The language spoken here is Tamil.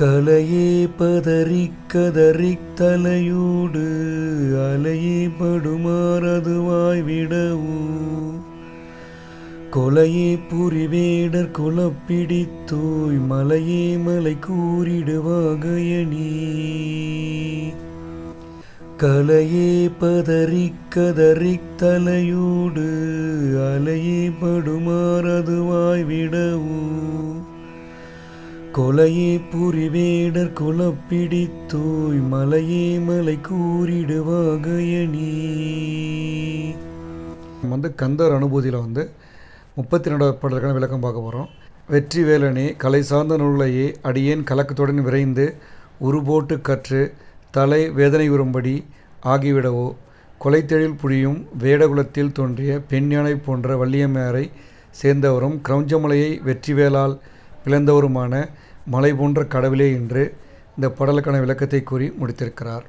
கலையே பதறிக் கதறித் தலையூடு அலையே படுமாறதுவாய் விடவும் கொலையே புரிவேடர் குலப்பிடித்தோய் மலையே மலை கூறிடுவாகையணி கலையே பதறிக் கதறித் தலையூடு அலையே படுமாறதுவாய் விடவும் கொலையே புரிவேடர் குலப்பிடித்தோய் மலையே மலை கூறிடுவாகையணி. கந்தர் அனுபூதியில் 32வது பாடலுக்கான விளக்கம் பார்க்க போகிறோம். வெற்றி வேலனே, கலை சார்ந்த நூலையே அடியேன் கலக்கத்துடன் விரைந்து உருபோட்டு கற்று தலை வேதனை உறும்படி ஆகிவிடவோ கொலைத்தெழில் புரியும் வேடகுலத்தில் தோன்றிய பெண் யானை போன்ற வள்ளியம்மையாரை சேர்ந்தவரும் கிரௌஞ்சமலையை வெற்றிவேலால் பிளந்தவருமான மலை போன்ற கடவுளே என்று இந்த பாடலுக்கான விளக்கத்தை கூறி முடித்திருக்கிறார்.